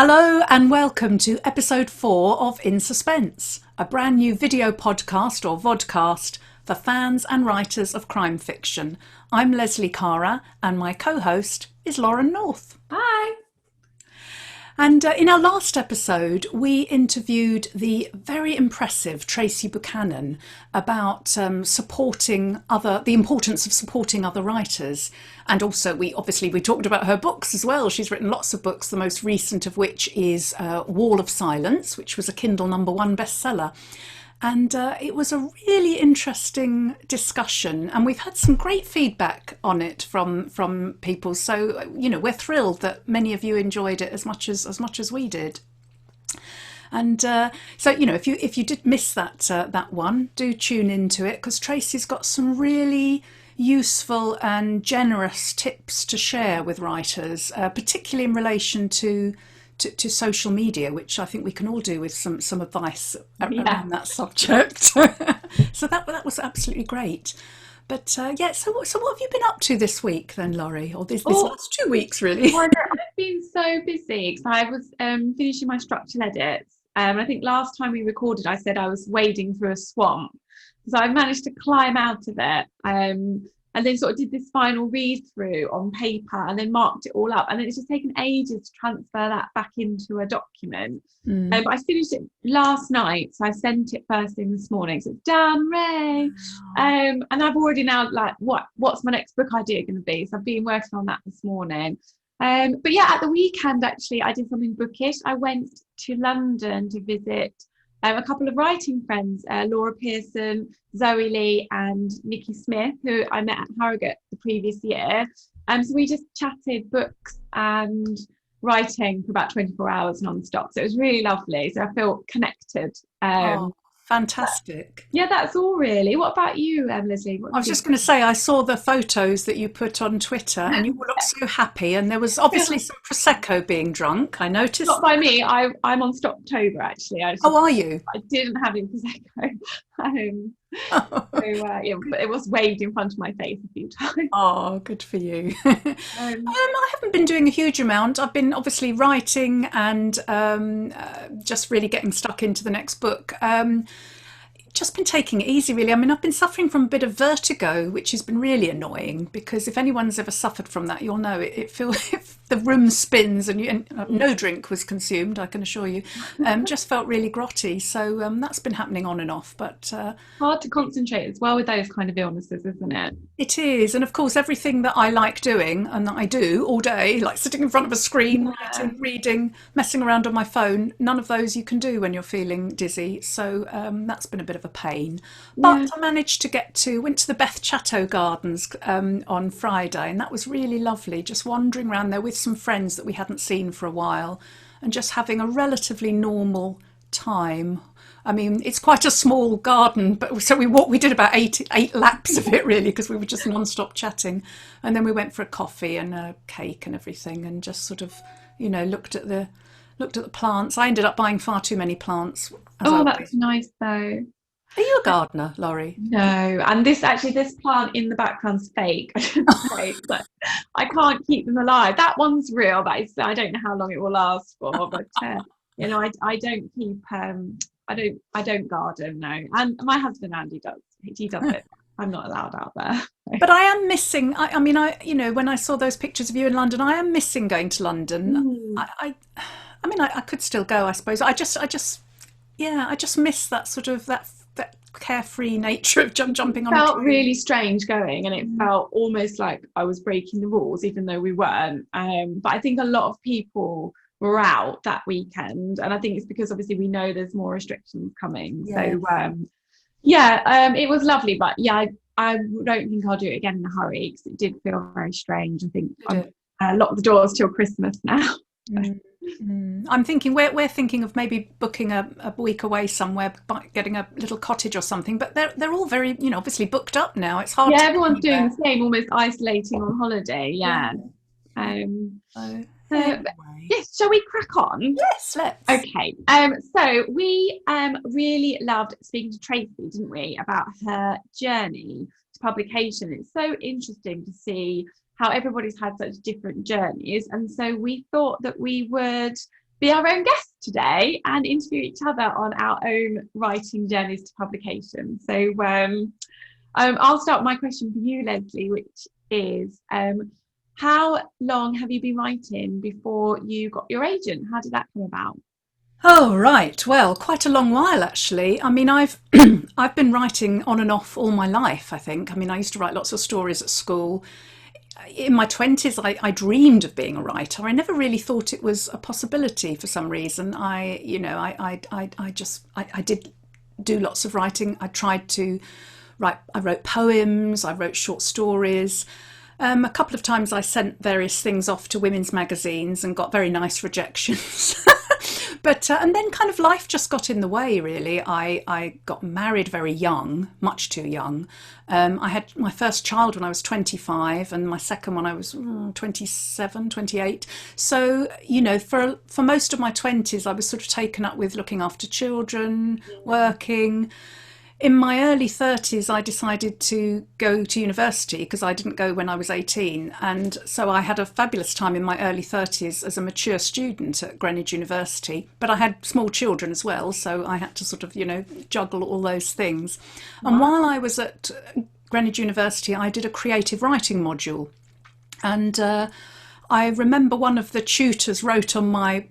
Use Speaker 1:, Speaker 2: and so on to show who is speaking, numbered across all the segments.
Speaker 1: Hello and welcome to episode 4 of In Suspense, a brand new video podcast or vodcast for fans and writers of crime fiction. I'm Lesley Cara and my co-host is Lauren North.
Speaker 2: Hi.
Speaker 1: And in our last episode, we interviewed the very impressive Tracy Buchanan about the importance of supporting other writers. And also, we talked about her books as well. She's written lots of books, the most recent of which is Wall of Silence, which was a Kindle #1 bestseller. And it was a really interesting discussion, and we've had some great feedback on it from people. So we're thrilled that many of you enjoyed it as much as we did. And if you did miss that one, do tune into it because Tracy's got some really useful and generous tips to share with writers, particularly in relation to social media, which I think we can all do with some advice around that subject. So that was absolutely great. But so what have you been up to this week then, Laurie? Or this last 2 weeks, really?
Speaker 2: I've been so busy because I was finishing my structural edits. I think last time we recorded, I said I was wading through a swamp. So I managed to climb out of it. And then sort of did this final read through on paper and then marked it all up. And then it's just taken ages to transfer that back into a document. But I finished it last night. So I sent it first thing this morning. So it's done, Ray. And I've already now what's my next book idea going to be? So I've been working on that this morning. But yeah, at the weekend, actually, I did something bookish. I went to London to visit a couple of writing friends, Laura Pearson, Zoe Lee and Nikki Smith, who I met at Harrogate the previous year. So we just chatted books and writing for about 24 hours non-stop. So it was really lovely. So I feel connected.
Speaker 1: Fantastic.
Speaker 2: Yeah, that's all really. What about you, Lesley?
Speaker 1: I was just going to say, I saw the photos that you put on Twitter and you all looked so happy. And there was obviously some Prosecco being drunk, I noticed.
Speaker 2: Not by me. I'm on Stoptober, actually.
Speaker 1: Are you?
Speaker 2: I didn't have any Prosecco. But it was waved in front of my face a few times.
Speaker 1: Oh, good for you. I haven't been doing a huge amount. I've been obviously writing and just really getting stuck into the next book. Just been taking it easy, really. I mean, I've been suffering from a bit of vertigo, which has been really annoying because if anyone's ever suffered from that, you'll know it feels the room spins and no drink was consumed, I can assure you. Just felt really grotty. So that's been happening on and off. But
Speaker 2: hard to concentrate as well with those kind of illnesses, isn't it?
Speaker 1: It is. And of course, everything that I like doing and that I do all day, like sitting in front of a screen, writing, reading, messing around on my phone, none of those you can do when you're feeling dizzy. So that's been a bit of a pain. But I managed to went to the Beth Chatto Gardens on Friday, and that was really lovely, just wandering around there with some friends that we hadn't seen for a while and just having a relatively normal time. I mean, it's quite a small garden, but so we did about eight laps of it really because we were just non-stop chatting, and then we went for a coffee and a cake and everything, and just sort of looked at the plants. I ended up buying far too many plants.
Speaker 2: That's nice though.
Speaker 1: Are you a gardener, Laurie?
Speaker 2: No, and this plant in the background's fake. I should say, but I can't keep them alive. That one's real. I don't know how long it will last for, but I don't keep. I don't garden, no. And my husband Andy does. He does it. I'm not allowed out there.
Speaker 1: But I am missing. I mean, when I saw those pictures of you in London, I am missing going to London. I mean, I could still go, I suppose. I just miss that sort of that carefree nature of jumping on.
Speaker 2: It felt really strange going, and it felt almost like I was breaking the rules, even though we weren't. But I think a lot of people were out that weekend, and I think it's because obviously we know there's more restrictions coming. Yes. So it was lovely, but I don't think I'll do it again in a hurry because it did feel very strange. I think I'm lock the doors till Christmas now.
Speaker 1: I'm thinking we're thinking of maybe booking a week away somewhere, getting a little cottage or something, but they're all very obviously booked up now. It's hard.
Speaker 2: Everyone's doing the same, almost isolating on holiday. Yes, shall we crack on?
Speaker 1: Yes, let's.
Speaker 2: Okay. So we really loved speaking to Tracy, didn't we, about her journey to publication. It's so interesting to see how everybody's had such different journeys, and so we thought that we would be our own guests today and interview each other on our own writing journeys to publication. So I'll start my question for you, Lesley, which is how long have you been writing before you got your agent? How did that come about?
Speaker 1: Oh, right. Well, quite a long while actually. I mean, I've I've been writing on and off all my life, I think. I mean, I used to write lots of stories at school. In my 20s, I dreamed of being a writer. I never really thought it was a possibility for some reason. I did do lots of writing. I tried to write, I wrote poems, I wrote short stories. A couple of times I sent various things off to women's magazines and got very nice rejections. But and then kind of life just got in the way, really. I got married very young, much too young. I had my first child when I was 25 and my second when I was 27, 28. So, for most of my 20s, I was sort of taken up with looking after children, working. In my early 30s, I decided to go to university because I didn't go when I was 18. And so I had a fabulous time in my early 30s as a mature student at Greenwich University. But I had small children as well, so I had to sort of, juggle all those things. And while I was at Greenwich University, I did a creative writing module. And I remember one of the tutors wrote on my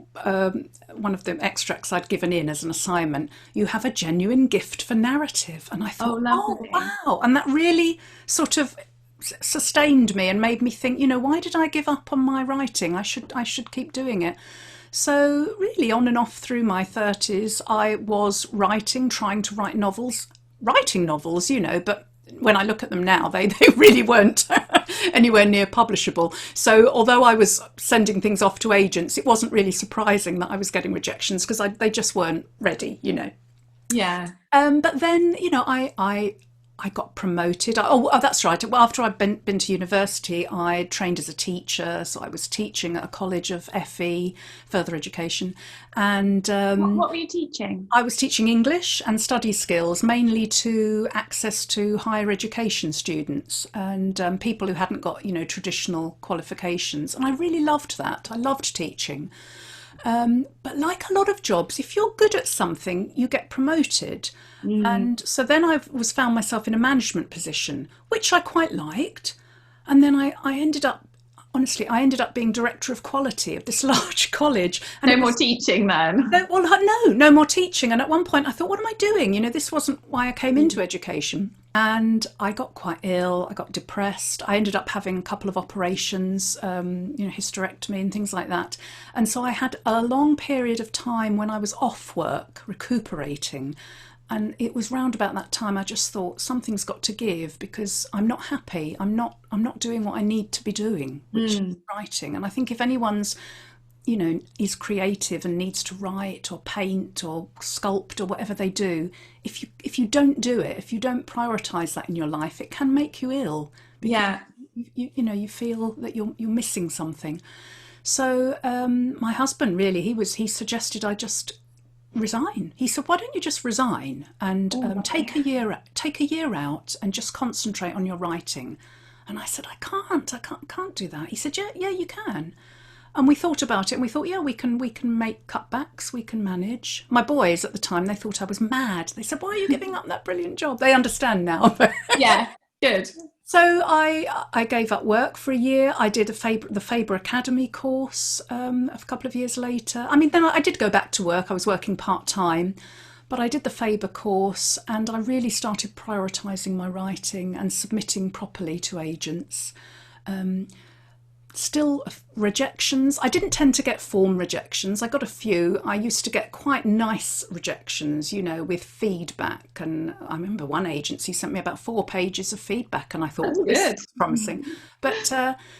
Speaker 1: one of the extracts I'd given in as an assignment, "You have a genuine gift for narrative." And I
Speaker 2: Oh,
Speaker 1: thought, oh,
Speaker 2: lovely.
Speaker 1: wow. And that really sort of sustained me and made me think, why did I give up on my writing? I should keep doing it. So really on and off through my 30s, I was writing, trying to write novels, writing novels, but when I look at them now, they really weren't anywhere near publishable. So although I was sending things off to agents, it wasn't really surprising that I was getting rejections because they just weren't ready.
Speaker 2: Yeah.
Speaker 1: But then, I got promoted. Oh, that's right. Well, after I'd been to university, I trained as a teacher. So I was teaching at a college of FE, further education. And
Speaker 2: What were you teaching?
Speaker 1: I was teaching English and study skills, mainly to access to higher education students and people who hadn't got, traditional qualifications. And I really loved that. I loved teaching. But like a lot of jobs, if you're good at something, you get promoted.
Speaker 2: Mm.
Speaker 1: And so then found myself in a management position, which I quite liked. And then I ended up, honestly, I ended up being director of quality of this large college. And
Speaker 2: No
Speaker 1: it
Speaker 2: more
Speaker 1: was,
Speaker 2: teaching then.
Speaker 1: no, well, no more teaching. And at one point I thought, what am I doing? This wasn't why I came into education. And I got quite ill. I got depressed. I ended up having a couple of operations, hysterectomy and things like that. And so I had a long period of time when I was off work, recuperating. And it was round about that time I just thought something's got to give because I'm not happy. I'm not doing what I need to be doing, which is writing. And I think if anyone's is creative and needs to write or paint or sculpt or whatever they do, if you don't do it, if you don't prioritize that in your life, it can make you ill because
Speaker 2: Yeah.
Speaker 1: you feel that you're missing something. So my husband really he suggested I just resign. He said, "Why don't you just resign and
Speaker 2: Oh,
Speaker 1: take a year out and just concentrate on your writing?" And I said, I can't do that." He said, "Yeah, you can." And we thought about it and we thought, yeah, we can make cutbacks, we can manage. My boys at the time, they thought I was mad. They said, "Why are you giving up that brilliant job?" They understand now.
Speaker 2: Yeah. Good.
Speaker 1: So I gave up work for a year. I did the Faber Academy course a couple of years later. I mean, then I did go back to work. I was working part-time, but I did the Faber course and I really started prioritising my writing and submitting properly to agents. Still rejections. I didn't tend to get form rejections. I got a few. I used to get quite nice rejections, with feedback. And I remember one agency sent me about 4 pages of feedback, and I thought,
Speaker 2: That's
Speaker 1: "Oh, this
Speaker 2: good.
Speaker 1: is promising." But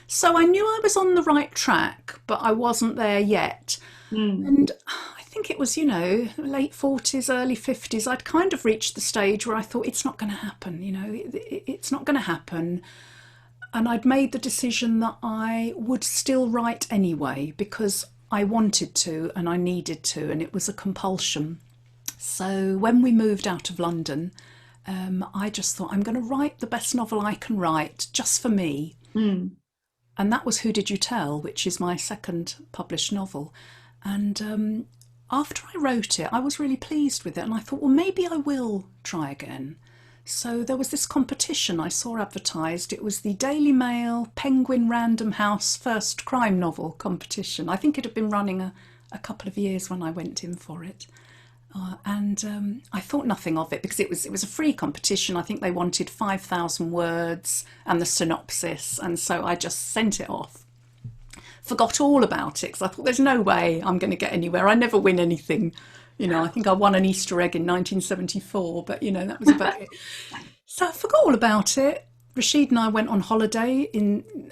Speaker 1: so I knew I was on the right track, but I wasn't there yet.
Speaker 2: Mm.
Speaker 1: And I think it was, late 40s, early 50s. I'd kind of reached the stage where I thought it's not going to happen. It's not going to happen. And I'd made the decision that I would still write anyway because I wanted to and I needed to, and it was a compulsion. So when we moved out of London, I just thought I'm going to write the best novel I can write just for me.
Speaker 2: Mm.
Speaker 1: And that was Who Did You Tell, which is my second published novel. And after I wrote it, I was really pleased with it, and I thought, well, maybe I will try again. So there was this competition I saw advertised. It was the Daily Mail Penguin Random House First Crime Novel competition. I think it had been running a couple of years when I went in for it. And I thought nothing of it because it was a free competition. I think they wanted 5,000 words and the synopsis, and so I just sent it off. Forgot all about it because I thought there's no way I'm going to get anywhere. I never win anything. I think I won an Easter egg in 1974, but that was about it. So I forgot all about it. Rashid and I went on holiday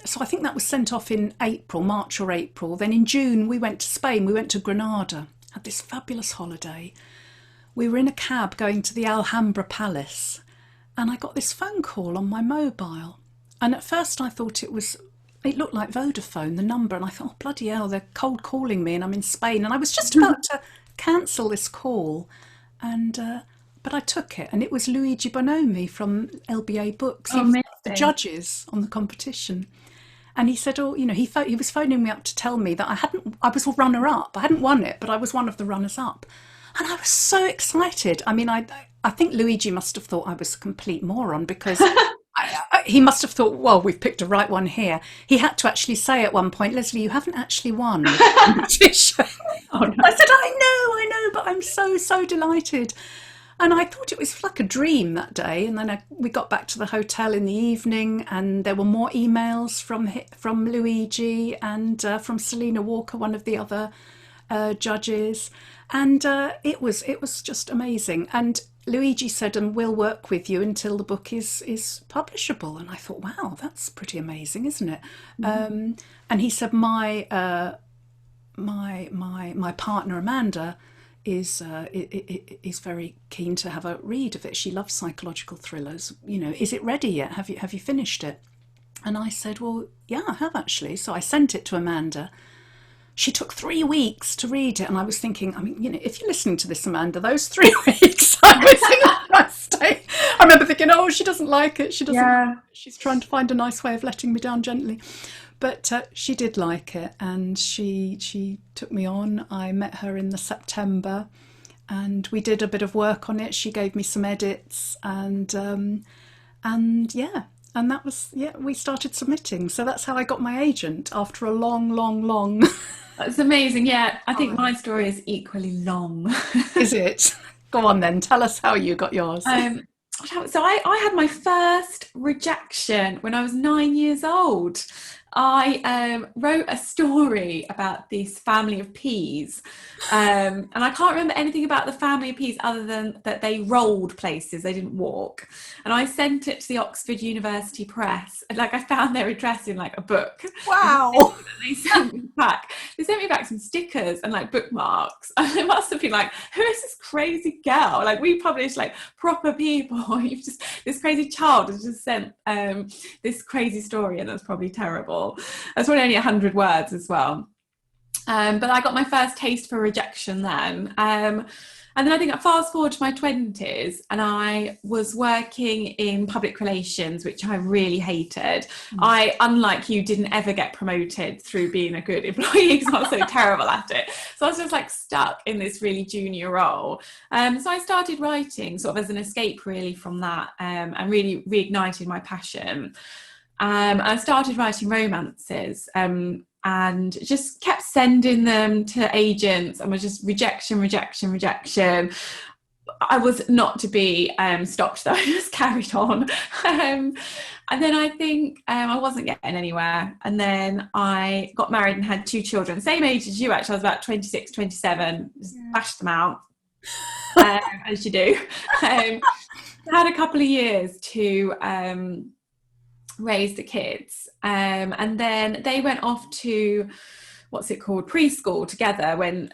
Speaker 1: so I think that was sent off in April, March or April. Then in June we went to Spain. We went to Granada, had this fabulous holiday. We were in a cab going to the Alhambra Palace, and I got this phone call on my mobile. And at first I thought it looked like Vodafone, the number, and I thought, oh, bloody hell, they're cold calling me and I'm in Spain. And I was just about to cancel this call, but I took it, and it was Luigi Bonomi from LBA Books. He was one of the judges on the competition. And he said, oh, he was phoning me up to tell me that I was a runner-up. I hadn't won it, but I was one of the runners-up. And I was so excited. I mean, I think Luigi must have thought I was a complete moron because he must have thought, well, we've picked a right one here. He had to actually say at one point, Lesley, you haven't actually won the competition. Oh, no. I said, I know, but I'm so, so delighted. And I thought it was like a dream that day. And then we got back to the hotel in the evening, and there were more emails from Luigi and from Selena Walker, one of the other judges. And it was just amazing. And Luigi said, and we'll work with you until the book is publishable. And I thought, wow, that's pretty amazing, isn't it? Mm-hmm. And he said, my partner Amanda is very keen to have a read of it. She loves psychological thrillers. Is it ready yet? Have you finished it? And I said, well, yeah, I have actually. So I sent it to Amanda. She took 3 weeks to read it, and I was thinking, if you're listening to this, Amanda, those 3 weeks I was in a nice state. I remember thinking, oh, she doesn't like it. She doesn't. Yeah. She's trying to find a nice way of letting me down gently. But she did like it, and she took me on. I met her in the September, and we did a bit of work on it. She gave me some edits, and yeah. And that was, we started submitting. So that's how I got my agent after a long.
Speaker 2: That's amazing. Yeah, I think my story is equally long.
Speaker 1: Is it? Go on then. Tell us how you got yours.
Speaker 2: So I had my first rejection when I was 9 years old. I wrote a story about this family of peas, and I can't remember anything about the family of peas other than that they rolled places, they didn't walk. And I sent it to the Oxford University Press, and I found their address in a book.
Speaker 1: Wow.
Speaker 2: They sent me back some stickers and bookmarks, and it must have been who is this crazy girl? We publish proper people. This crazy child has just sent this crazy story, and that's probably terrible. That's probably only 100 words as well. But I got my first taste for rejection then. And then I think I fast forward to my 20s, and I was working in public relations, which I really hated. I, unlike you, didn't ever get promoted through being a good employee because I was so terrible at it. So I was just stuck in this really junior role. So I started writing sort of as an escape really from that, and really reignited my passion. I started writing romances, and just kept sending them to agents, and was just rejection. I was not to be stopped though. I just carried on. And then I think I wasn't getting anywhere. And then I got married and had 2 children, same age as you actually. I was about 26, 27, just bashed them out, as you do. I had a couple of years to raise the kids, and then they went off to preschool together when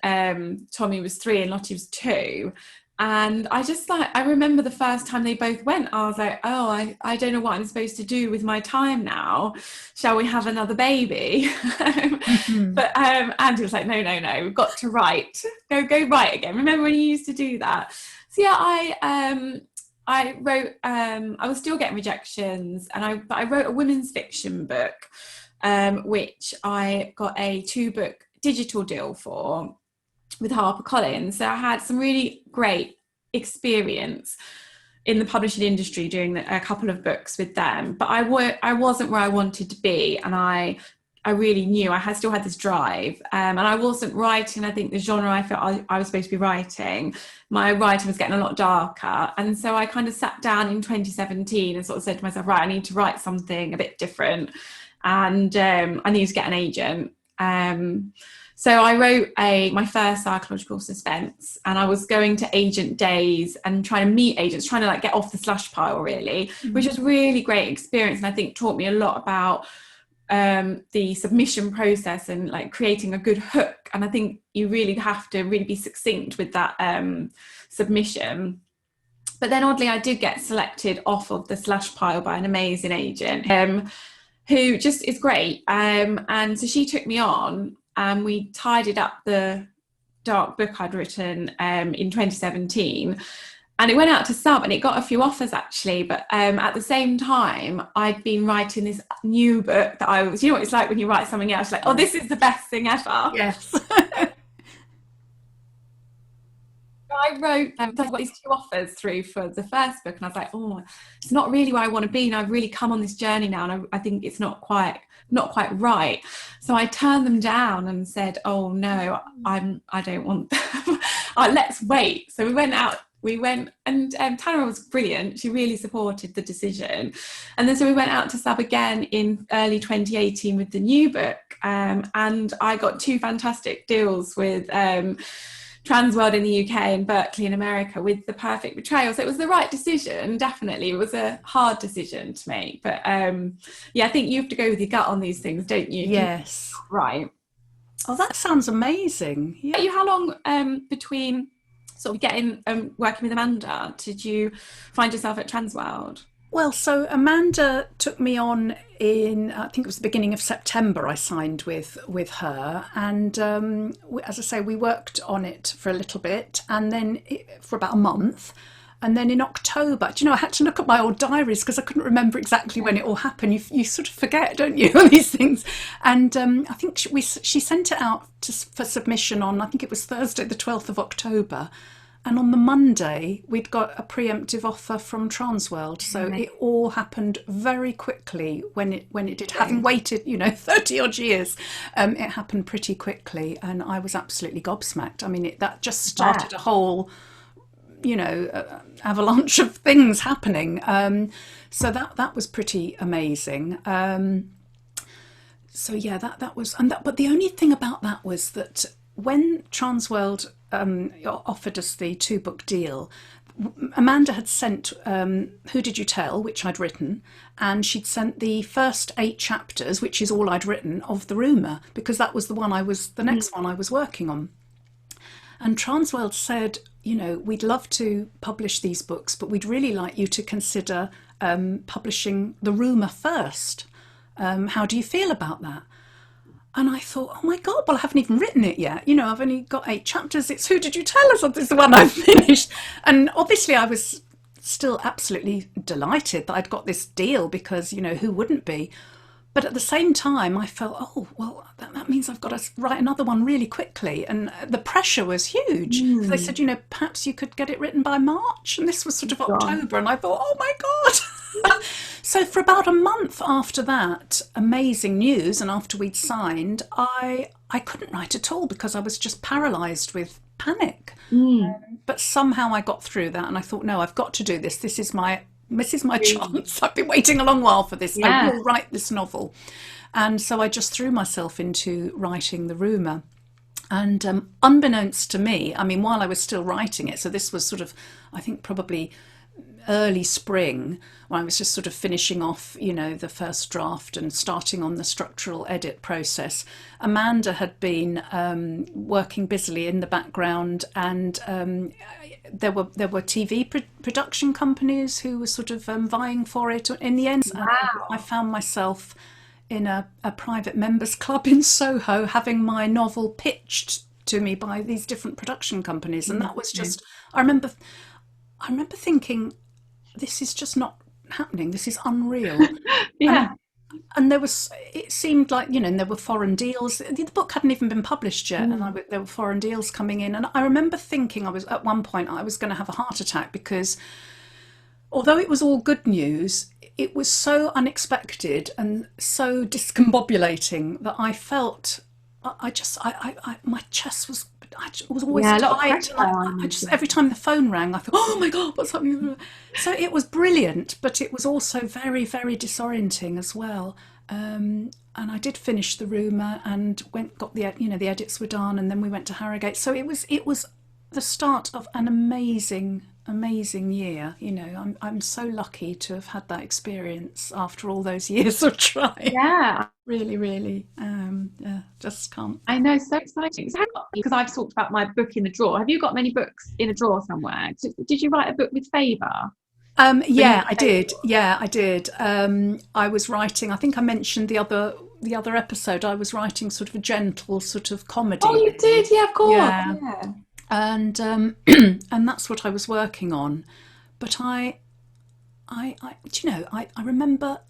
Speaker 2: Tommy was 3 and Lottie was 2. And I remember the first time they both went, I was like, oh, I don't know what I'm supposed to do with my time now. Shall we have another baby? Mm-hmm. But Andy was like, no, we've got to write. Go write again. Remember when you used to do that? So yeah, I wrote, I was still getting rejections, but I wrote a women's fiction book, which I got a 2-book digital deal for. with HarperCollins. So I had some really great experience in the publishing industry doing a couple of books with them, but I wasn't where I wanted to be, and I really knew I had still had this drive, and I wasn't writing. I think the genre I felt I was supposed to be writing, my writing was getting a lot darker, and so I kind of sat down in 2017 and sort of said to myself, right, I need to write something a bit different, and I need to get an agent. So I wrote my first psychological suspense, and I was going to agent days and trying to meet agents, trying to like get off the slush pile really, which was really great experience, and I think taught me a lot about the submission process and like creating a good hook. And I think you really have to really be succinct with that submission. But then oddly, I did get selected off of the slush pile by an amazing agent who just is great. And so she took me on, and we tidied up the dark book I'd written in 2017. And it went out to sub, and it got a few offers actually. But at the same time, I'd been writing this new book that I was, you know what it's like when you write something else, like, oh, this is the best thing ever.
Speaker 1: Yes.
Speaker 2: I wrote, I got these two offers through for the first book, and I was like, oh, it's not really where I want to be, and I've really come on this journey now, and I think it's not quite right. So I turned them down and said, oh no, I don't want them. Let's wait. So we went, and Tara was brilliant. She really supported the decision. And then so we went out to sub again in early 2018 with the new book, and I got two fantastic deals with Transworld in the UK and Berkeley in America with The Perfect Betrayal. So it was the right decision, definitely. It was a hard decision to make. But yeah, I think you have to go with your gut on these things, don't you?
Speaker 1: Yes.
Speaker 2: Right.
Speaker 1: Oh, that sounds amazing. Yeah.
Speaker 2: You, how long between sort of getting working with Amanda did you find yourself at Transworld?
Speaker 1: Well, so Amanda took me on in, I think it was the beginning of September. I signed with her, and as I say, we worked on it for a little bit, and then for about a month, and then in October, do you know, I had to look at my old diaries because I couldn't remember exactly when it all happened. You sort of forget, don't you, on these things? And I think she sent it out for submission on, I think it was Thursday, the 12th of October. And on the Monday, we'd got a preemptive offer from Transworld. So it all happened very quickly when it did. Having waited, 30 odd years, it happened pretty quickly. And I was absolutely gobsmacked. I mean, that just started a whole, avalanche of things happening. So that was pretty amazing. So yeah, that was, but the only thing about that was that when Transworld offered us the 2-book deal, Amanda had sent Who Did You Tell, which I'd written, and she'd sent the first 8 chapters, which is all I'd written, of The Rumour, because that was the next one I was working on. And Transworld said, we'd love to publish these books, but we'd really like you to consider publishing The Rumour first. How do you feel about that? And I thought, oh my God, well, I haven't even written it yet. I've only got 8 chapters. It's Who Did You Tell Us? This is the one I've finished. And obviously I was still absolutely delighted that I'd got this deal because, who wouldn't be? But at the same time, I felt, oh, well, that means I've got to write another one really quickly. And the pressure was huge. So they said, perhaps you could get it written by March. And this was sort of October. And I thought, oh my God. So for about a month after that amazing news, and after we'd signed, I couldn't write at all because I was just paralysed with panic. But somehow I got through that, and I thought, no, I've got to do this. This is my chance. I've been waiting a long while for this. I will write this novel. And so I just threw myself into writing The Rumour. And unbeknownst to me, I mean, while I was still writing it, so this was sort of, I think, probably early spring, when I was just sort of finishing off, the first draft and starting on the structural edit process, Amanda had been working busily in the background, and there were TV production companies who were sort of vying for it. In the end, I found myself in a private members club in Soho, having my novel pitched to me by these different production companies, and that was just. I remember thinking, this is just not happening. This is unreal. and there was, it seemed like, and there were foreign deals. The book hadn't even been published yet, and
Speaker 2: Mm.
Speaker 1: there were foreign deals coming in. And I remember thinking, I was at one point I was going to have a heart attack, because although it was all good news, it was so unexpected and so discombobulating that I felt, I just, my chest was, was always
Speaker 2: Yeah, a lot of
Speaker 1: tight,
Speaker 2: pressure
Speaker 1: and I
Speaker 2: on
Speaker 1: just,
Speaker 2: you.
Speaker 1: every time the phone rang, I thought, oh my God, what's happening? So it was brilliant, but it was also very, very disorienting as well. And I did finish the rumour and went, got the, the edits were done, and then we went to Harrogate. So it was the start of an amazing year. I'm so lucky to have had that experience after all those years of trying.
Speaker 2: Yeah,
Speaker 1: Really, really, yeah, just can't.
Speaker 2: I know, so exciting. So, because I've talked about my book in the drawer. Have you got many books in a drawer somewhere? Did you write a book with Faber? The new
Speaker 1: Yeah, I
Speaker 2: Faber
Speaker 1: did.
Speaker 2: book?
Speaker 1: Yeah, I did. I was writing. I think I mentioned the other episode. I was writing sort of a gentle sort of
Speaker 2: Oh,
Speaker 1: comedy,
Speaker 2: you
Speaker 1: really.
Speaker 2: did? Yeah, of course.
Speaker 1: Yeah,
Speaker 2: Yeah.
Speaker 1: and and that's what I was working on. But do you know, I remember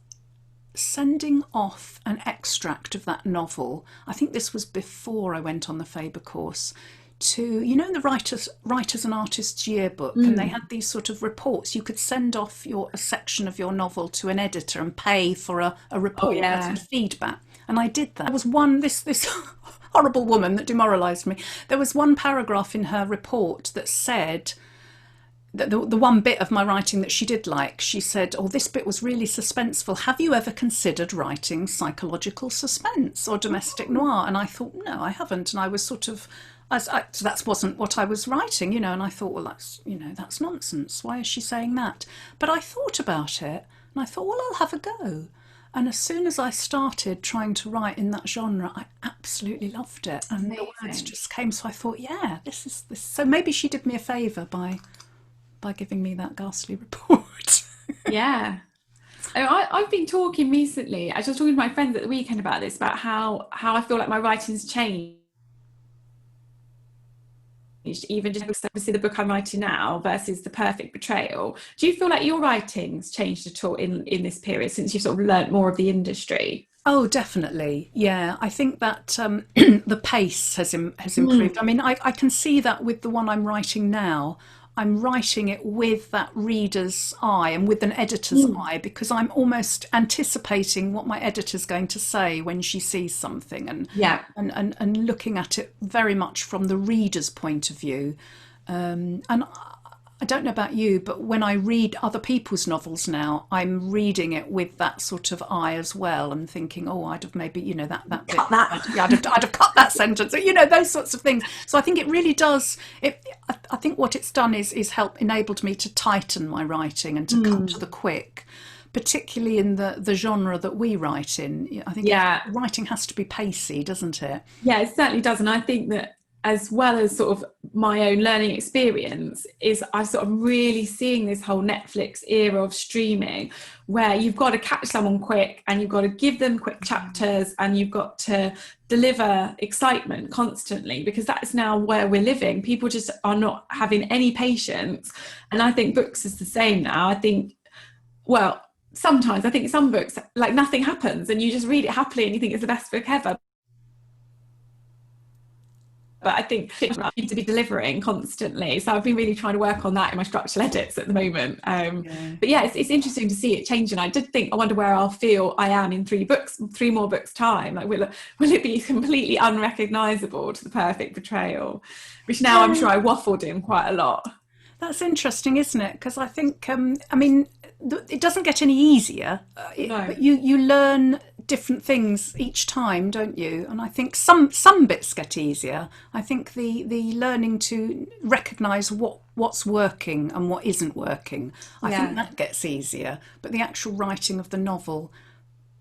Speaker 1: sending off an extract of that novel. I think this was before I went on the Faber course, to, the writers and artists yearbook, and they
Speaker 2: Mm.
Speaker 1: had these sort of reports. You could send off a section of your novel to an editor and pay for a
Speaker 2: Oh,
Speaker 1: report, a sort
Speaker 2: yeah.
Speaker 1: of feedback. And I did that. There was one, this horrible woman that demoralised me. There was one paragraph in her report that said, the one bit of my writing that she did like, she said, "Oh, this bit was really suspenseful. Have you ever considered writing psychological suspense or domestic noir?" And I thought, no, I haven't. And I was sort of, so that wasn't what I was writing, And I thought, well, that's nonsense. Why is she saying that? But I thought about it, and I thought, well, I'll have a go. And as soon as I started trying to write in that genre, I absolutely loved it, and the words
Speaker 2: Amazing.
Speaker 1: just came. So I thought, yeah, this is this. So maybe she did me a favour by giving me that ghastly report.
Speaker 2: Yeah. Oh, I've been talking recently. I was just talking to my friends at the weekend about this, about how I feel like my writing's changed, even just obviously the book I'm writing now versus The Perfect Betrayal. Do you feel like your writing's changed at all in this period since you've sort of learnt more of the industry?
Speaker 1: Oh, definitely. Yeah, I think that the pace has improved. I
Speaker 2: Mm.
Speaker 1: mean, I can see that with the one I'm writing now. I'm writing it with that reader's eye and with an editor's
Speaker 2: Mm.
Speaker 1: eye, because I'm almost anticipating what my editor's going to say when she sees something, and
Speaker 2: Yeah.
Speaker 1: and looking at it very much from the reader's point of view. And I don't know about you, but when I read other people's novels now, I'm reading it with that sort of eye as well, and thinking, oh, I'd have maybe, that bit,
Speaker 2: Cut that.
Speaker 1: I'd have cut that sentence, those sorts of things. So I think it really does. I think what it's done is help enabled me to tighten my writing and to cut to
Speaker 2: Mm.
Speaker 1: the quick, particularly in the genre that we write in. I think
Speaker 2: Yeah.
Speaker 1: writing has to be pacey, doesn't it?
Speaker 2: Yeah, it certainly does. And I think that, as well as sort of my own learning experience, is I'm sort of really seeing this whole Netflix era of streaming, where you've got to catch someone quick and you've got to give them quick chapters and you've got to deliver excitement constantly, because that's now where we're living. People just are not having any patience. And I think books is the same now. I think, well, sometimes I think some books, like, nothing happens and you just read it happily and you think it's the best book ever. But I think I need to be delivering constantly. So I've been really trying to work on that in my structural edits at the moment.
Speaker 1: Yeah.
Speaker 2: But yeah, it's interesting to see it changing. I did think, I wonder where I'll feel I am in three more books time. Like, will it be completely unrecognisable to The Perfect Betrayal, which now I'm
Speaker 1: Yeah.
Speaker 2: sure I waffled in quite a lot.
Speaker 1: That's interesting, isn't it? Because I think, I mean, it doesn't get any easier,
Speaker 2: No.
Speaker 1: but you learn different things each time, don't you? And I think some bits get easier. I think the learning to recognise what's working and what isn't working, I think
Speaker 2: Yeah.
Speaker 1: that gets easier. But the actual writing of the novel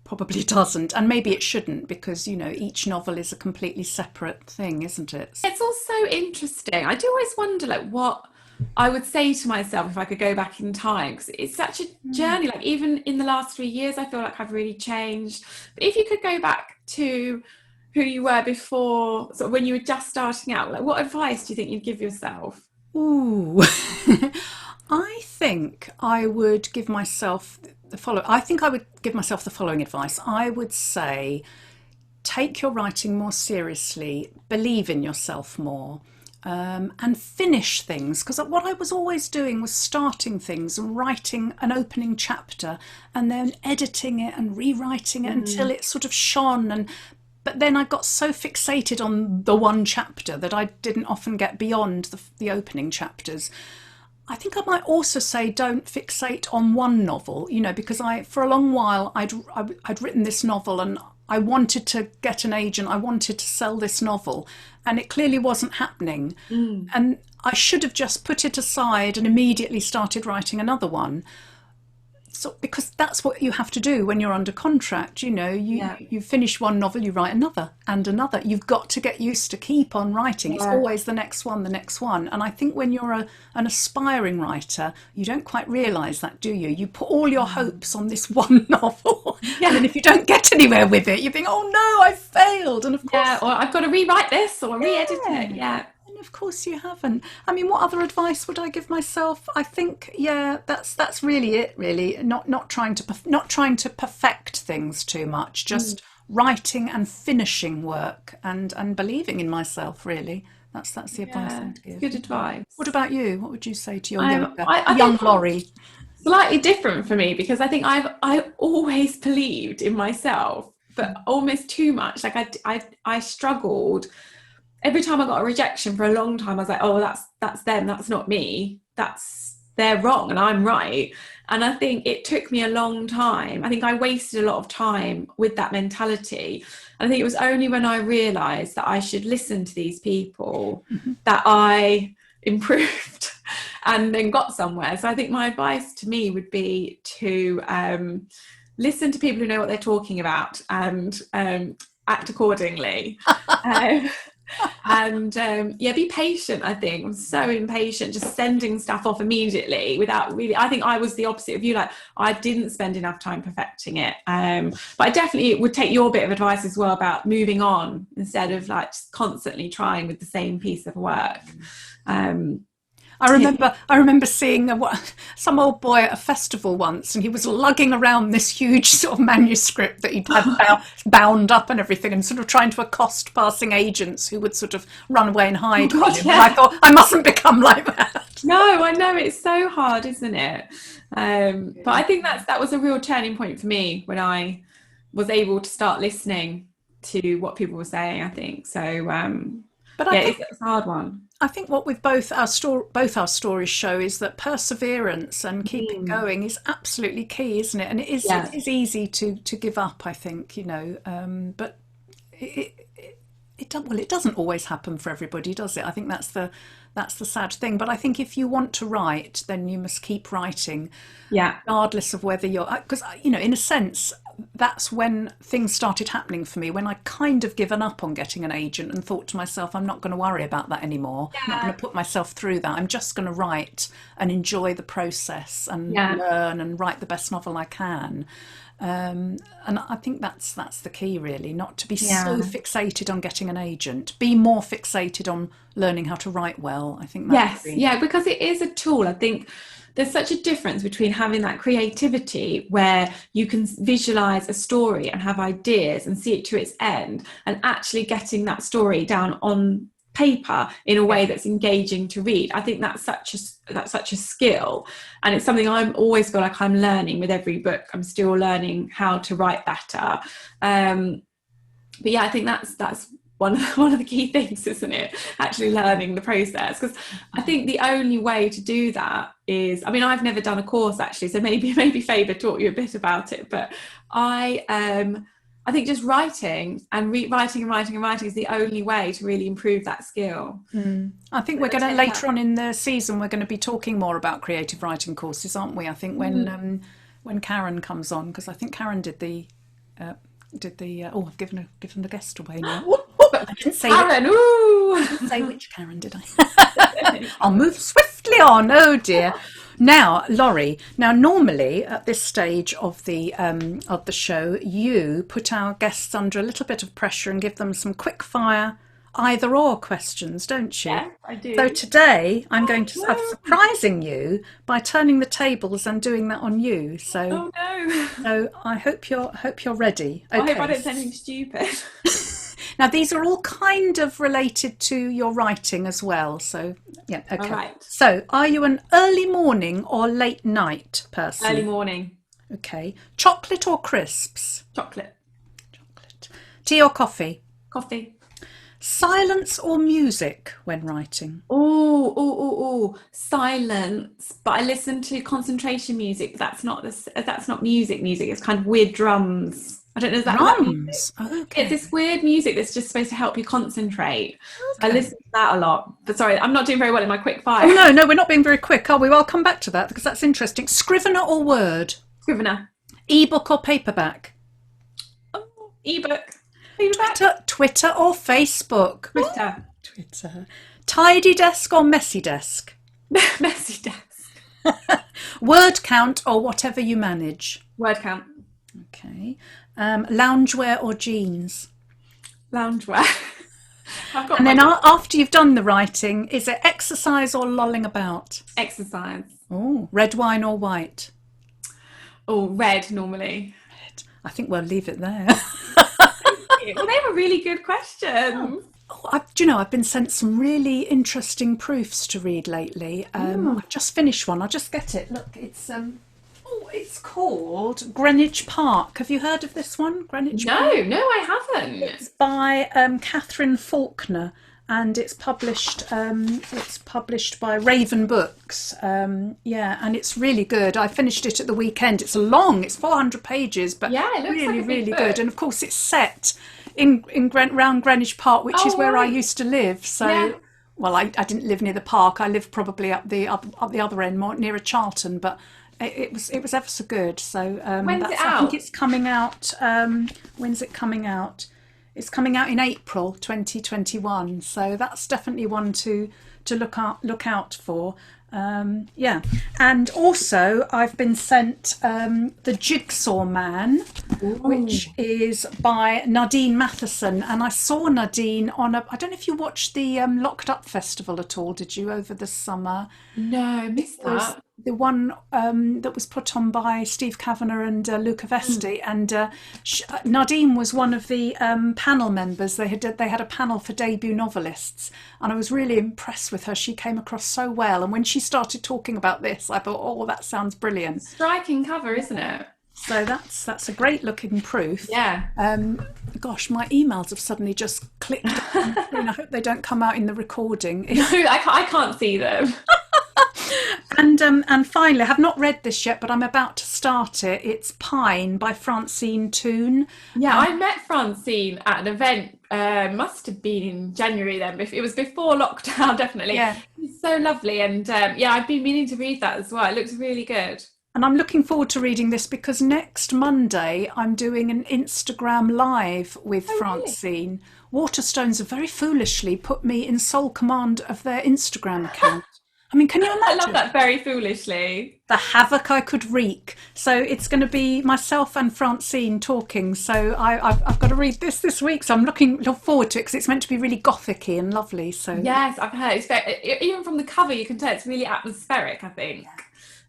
Speaker 1: probably doesn't, and maybe it shouldn't, because each novel is a completely separate thing, isn't it?
Speaker 2: It's also interesting. I do always wonder, like, what I would say to myself if I could go back in time, because it's such a journey. Like, even in the last 3 years, I feel like I've really changed. But if you could go back to who you were before, sort of when you were just starting out, like, what advice do you think you'd give yourself?
Speaker 1: Ooh. I think I would give myself I think I would give myself the following advice. I would say, take your writing more seriously, believe in yourself more, and finish things. Because what I was always doing was starting things and writing an opening chapter and then editing it and rewriting it until it sort of shone. But then I got so fixated on the one chapter that I didn't often get beyond the opening chapters. I think I might also say don't fixate on one novel, because for a long while I'd written this novel and I wanted to get an agent, I wanted to sell this novel, and it clearly wasn't happening. And I should have just put it aside and immediately started writing another one. So, because that's what you have to do when you're under contract, you finish one novel, you write another and another. You've got to get used to keep on writing. It's always the next one, the next one. And I think when you're an aspiring writer, you don't quite realise that, do you? You put all your hopes on this one novel, and then if you don't get anywhere with it, you think, oh no, I failed. And of course,
Speaker 2: or I've got to rewrite this or re-edit it. Yeah.
Speaker 1: Of course you haven't. I mean, what other advice would I give myself? I think, that's really it. Really, not trying to perfect things too much. Just writing and finishing work, and believing in myself. Really, that's the advice I'd give.
Speaker 2: Good advice.
Speaker 1: What about you? What would you say to your
Speaker 2: young
Speaker 1: Laurie?
Speaker 2: Slightly different for me, because I think I always believed in myself, but almost too much. Like I struggled. Every time I got a rejection for a long time, I was like, oh, that's them, that's not me. They're wrong and I'm right. And I think it took me a long time. I think I wasted a lot of time with that mentality. And I think it was only when I realised that I should listen to these people that I improved and then got somewhere. So I think my advice to me would be to listen to people who know what they're talking about and act accordingly. And be patient. I think I'm so impatient, just sending stuff off immediately without really. I think I was the opposite of you. Like, I didn't spend enough time perfecting it, but I definitely would take your bit of advice as well about moving on instead of like just constantly trying with the same piece of work.
Speaker 1: I remember seeing some old boy at a festival once, and he was lugging around this huge sort of manuscript that he'd had bound up and everything, and sort of trying to accost passing agents who would sort of run away and hide from him. And I thought, I mustn't become like that.
Speaker 2: No, I know, it's so hard, isn't it? But I think that was a real turning point for me when I was able to start listening to what people were saying, I think. So, but I think it's a hard one.
Speaker 1: I think what with both our stories show is that perseverance and keeping going is absolutely key, isn't it? And it is easy to give up, I think, but it doesn't always happen for everybody, does it? I think that's the sad thing. But I think if you want to write, then you must keep writing, regardless of whether you're, because in a sense, that's when things started happening for me, when I kind of given up on getting an agent and thought to myself, I'm not going to worry about that anymore. I'm not going to put myself through that. I'm just going to write and enjoy the process and learn and write the best novel I can. And I think that's the key, really, not to be so fixated on getting an agent. Be more fixated on learning how to write well. I think that's
Speaker 2: because it is a tool. I think there's such a difference between having that creativity where you can visualize a story and have ideas and see it to its end, and actually getting that story down on paper in a way that's engaging to read. I think that's such a skill, and it's something I'm always feel like I'm learning with every book. I'm still learning how to write better. But I think that's one of the key things, isn't it? Actually learning the process, because I think the only way to do that is, I mean, I've never done a course actually, so maybe Faber taught you a bit about it, but I think just writing and writing is the only way to really improve that skill.
Speaker 1: I think we're going to later on in the season, we're going to be talking more about creative writing courses, aren't we? I think when Karen comes on, because I think Karen did the I've given the guest away now. I didn't say Karen. I didn't say which Karen, did I? I'll move swiftly on. Oh dear. Now, Laurie. Now, normally at this stage of the show, you put our guests under a little bit of pressure and give them some quick fire either or questions, don't you?
Speaker 2: Yes, I
Speaker 1: So
Speaker 2: do.
Speaker 1: today I'm going to, I'm
Speaker 2: No.
Speaker 1: surprising you by turning the tables and doing that on you. So,
Speaker 2: Oh no.
Speaker 1: so I hope you're ready.
Speaker 2: I hope I
Speaker 1: Okay.
Speaker 2: don't say anything stupid.
Speaker 1: Now these are all kind of related to your writing as well. So yeah,
Speaker 2: All
Speaker 1: okay.
Speaker 2: right.
Speaker 1: So are you an early morning or late night
Speaker 2: Early
Speaker 1: person?
Speaker 2: morning.
Speaker 1: Okay. Chocolate or crisps?
Speaker 2: Chocolate.
Speaker 1: Chocolate. Tea or coffee?
Speaker 2: Coffee.
Speaker 1: Silence or music when writing?
Speaker 2: Silence. But I listen to concentration music. That's not music. Music. It's kind of weird drums. I don't know. Is that music?
Speaker 1: Drums.
Speaker 2: It's
Speaker 1: Okay.
Speaker 2: this weird music that's just supposed to help you concentrate. So I
Speaker 1: Okay.
Speaker 2: listen to that a lot. But sorry, I'm not doing very well in my quick
Speaker 1: Oh
Speaker 2: fire.
Speaker 1: no, no, we're not being very quick, are we? Well, I'll come back to that because that's interesting. Scrivener or Word?
Speaker 2: Scrivener.
Speaker 1: Ebook or paperback?
Speaker 2: Oh, ebook. Paperback.
Speaker 1: Twitter or Facebook? Ooh,
Speaker 2: Twitter.
Speaker 1: Twitter. Tidy desk or messy desk?
Speaker 2: Messy desk.
Speaker 1: Word count or whatever you manage?
Speaker 2: Word count.
Speaker 1: Okay. Loungewear or jeans?
Speaker 2: Loungewear. I've got
Speaker 1: And
Speaker 2: my
Speaker 1: then after you've done the writing, is it exercise or lolling about?
Speaker 2: exercise.
Speaker 1: Oh, red wine or white?
Speaker 2: Oh, red normally.
Speaker 1: I think we'll leave it there.
Speaker 2: Well, they were really good questions.
Speaker 1: I've been sent some really interesting proofs to read lately.
Speaker 2: Oh.
Speaker 1: I've just finished one. I'll just get it. Look, it's called Greenwich Park. Have you heard of this one, Greenwich Park?
Speaker 2: No, I haven't.
Speaker 1: It's by Catherine Faulkner, and it's published. It's published by Raven Books. Yeah, and it's really good. I finished it at the weekend. It's long. It's 400 pages, but
Speaker 2: Yeah, it looks like
Speaker 1: really,
Speaker 2: a big
Speaker 1: really
Speaker 2: book.
Speaker 1: good. And of course, it's set in round Greenwich Park, which is
Speaker 2: Oh,
Speaker 1: where I
Speaker 2: right.
Speaker 1: used to live.
Speaker 2: Yeah.
Speaker 1: So, well, I didn't live near the park. I lived probably up the other end, more nearer Charlton, but. It was ever so good. So
Speaker 2: When's it
Speaker 1: I think
Speaker 2: out?
Speaker 1: it's coming out. When's it coming out? It's coming out in April 2021. So that's definitely one to look out for. Yeah, and also I've been sent The Jigsaw Man, which
Speaker 2: Ooh.
Speaker 1: is by Nadine Matheson, and I saw Nadine on a. I don't know if you watched the Locked Up Festival at all. Did you over the summer?
Speaker 2: No, I missed
Speaker 1: Was
Speaker 2: that.
Speaker 1: the one that was put on by Steve Kavanagh and Luca
Speaker 2: Mm.
Speaker 1: Vesti, and Nadine was one of the panel members. They had a panel for debut novelists, and I was really impressed with her. She came across so well, and when she started talking about this, I thought, oh, that sounds brilliant.
Speaker 2: Striking cover, isn't it?
Speaker 1: So that's a great looking proof.
Speaker 2: Yeah.
Speaker 1: Gosh, my emails have suddenly just clicked on the screen. I hope they don't come out in the recording.
Speaker 2: No, I can't see them.
Speaker 1: And finally, I have not read this yet, but I'm about to start it. It's Pine by Francine Toon.
Speaker 2: Yeah,
Speaker 1: And
Speaker 2: I met Francine at an event. Must have been in January then. It was before lockdown, definitely.
Speaker 1: yeah,
Speaker 2: It's so lovely, and yeah, I've been meaning to read that as well. It looks really good.
Speaker 1: and I'm looking forward to reading this because next Monday I'm doing an Instagram live with
Speaker 2: Oh, really?
Speaker 1: Francine. Waterstones have very foolishly put me in sole command of their Instagram account. I mean, can you
Speaker 2: I love
Speaker 1: imagine
Speaker 2: that very foolishly.
Speaker 1: the havoc I could wreak? So it's going to be myself and Francine talking. So I've got to read this week. So I'm look forward to it because it's meant to be really gothicy and lovely. So
Speaker 2: Yes, I've heard. Even from the cover, you can tell it's really atmospheric, I think.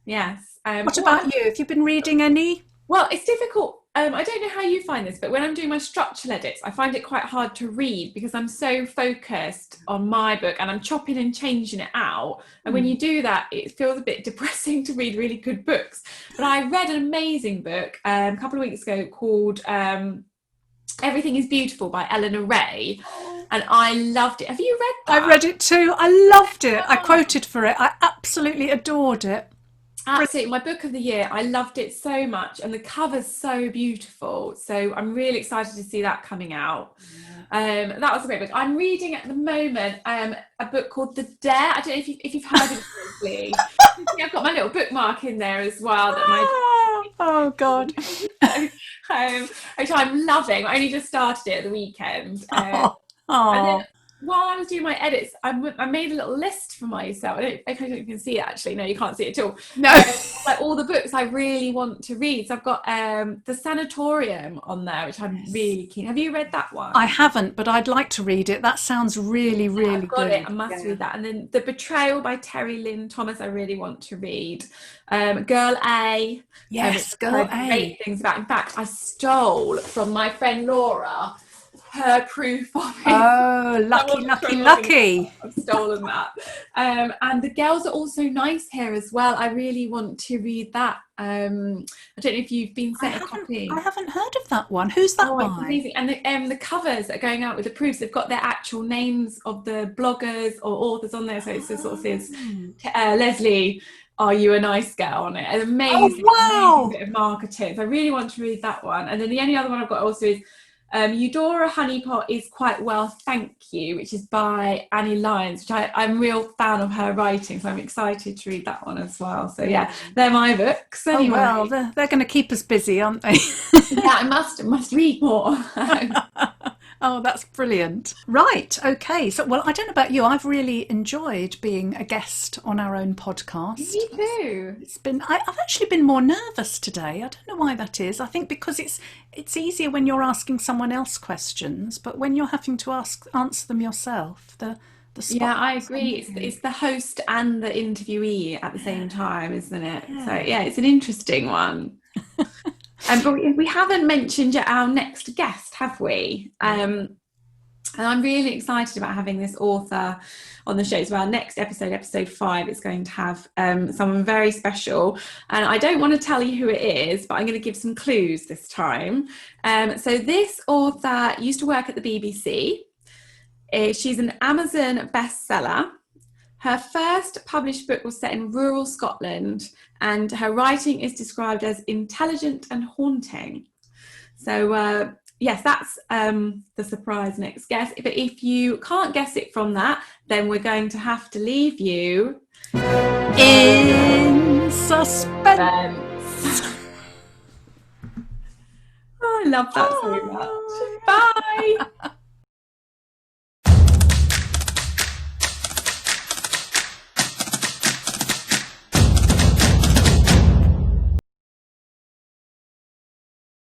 Speaker 2: Yes.
Speaker 1: what about you? Have you been reading any?
Speaker 2: Well, it's difficult. I don't know how you find this, but when I'm doing my structural edits, I find it quite hard to read because I'm so focused on my book and I'm chopping and changing it out. And when you do that, it feels a bit depressing to read really good books. But I read an amazing book a couple of weeks ago called Everything is Beautiful by Eleanor Ray. And I loved it. Have you read
Speaker 1: I
Speaker 2: that?
Speaker 1: read it too. I loved it. I quoted for it. I absolutely adored it.
Speaker 2: Absolutely, my book of the year. I loved it so much, and the cover's so beautiful. So I'm really excited to see that coming out. That was a great book. I'm reading at the moment a book called The Dare. I don't know if you've heard of it, Lesley. I've got my little bookmark in there as well. That my
Speaker 1: Oh God.
Speaker 2: which I'm loving. I only just started it at the weekend.
Speaker 1: Oh,
Speaker 2: And then
Speaker 1: oh.
Speaker 2: while I was doing my edits, I made a little list for myself. I don't know if you can see it actually. No, you can't see it at all.
Speaker 1: No.
Speaker 2: Like all the books I really want to read. So I've got The Sanatorium on there, which I'm really keen. Have you read that one?
Speaker 1: I haven't, but I'd like to read it. That sounds really, really
Speaker 2: I've got
Speaker 1: good.
Speaker 2: it. I must read that. And then The Betrayal by Terry Lynn Thomas, I really want to read. Girl A.
Speaker 1: Yes,
Speaker 2: I've
Speaker 1: Girl
Speaker 2: heard
Speaker 1: A.
Speaker 2: great things about. In fact, I stole from my friend Laura her proof of it.
Speaker 1: Oh, lucky.
Speaker 2: I've stolen that. And The Girls Are Also Nice Here as well. I really want to read that. I don't know if you've been sent a copy.
Speaker 1: I haven't heard of that one. Who's that by?
Speaker 2: It's amazing. And the covers that are going out with the proofs, they've got their actual names of the bloggers or authors on there. So it sort of says, Lesley, are you a nice girl on it? An amazing, amazing bit of marketing. So I really want to read that one. And then the only other one I've got also is Eudora Honeypot Is Quite Well, Thank You, which is by Annie Lyons, which I'm a real fan of her writing, so I'm excited to read that one as well. So yeah, they're my books. Anyway.
Speaker 1: Oh well, they're going to keep us busy, aren't they?
Speaker 2: Yeah, I must read more.
Speaker 1: Oh, that's brilliant. Right, okay. So, well, I don't know about you. I've really enjoyed being a guest on our own podcast.
Speaker 2: Me too.
Speaker 1: I've actually been more nervous today. I don't know why that is. I think because it's easier when you're asking someone else questions, but when you're having to answer them yourself, the
Speaker 2: yeah, I agree. It's the host and the interviewee at the same time, isn't it? Yeah. So yeah, it's an interesting one. But we haven't mentioned yet our next guest, have we? And I'm really excited about having this author on the show as well. Next episode 5, is going to have someone very special. And I don't want to tell you who it is, but I'm going to give some clues this time. So this author used to work at the BBC. She's an Amazon bestseller. Her first published book was set in rural Scotland, and her writing is described as intelligent and haunting. So, yes, that's the surprise next guess. But if you can't guess it from that, then we're going to have to leave you
Speaker 1: in suspense.
Speaker 2: Oh, I love that so much.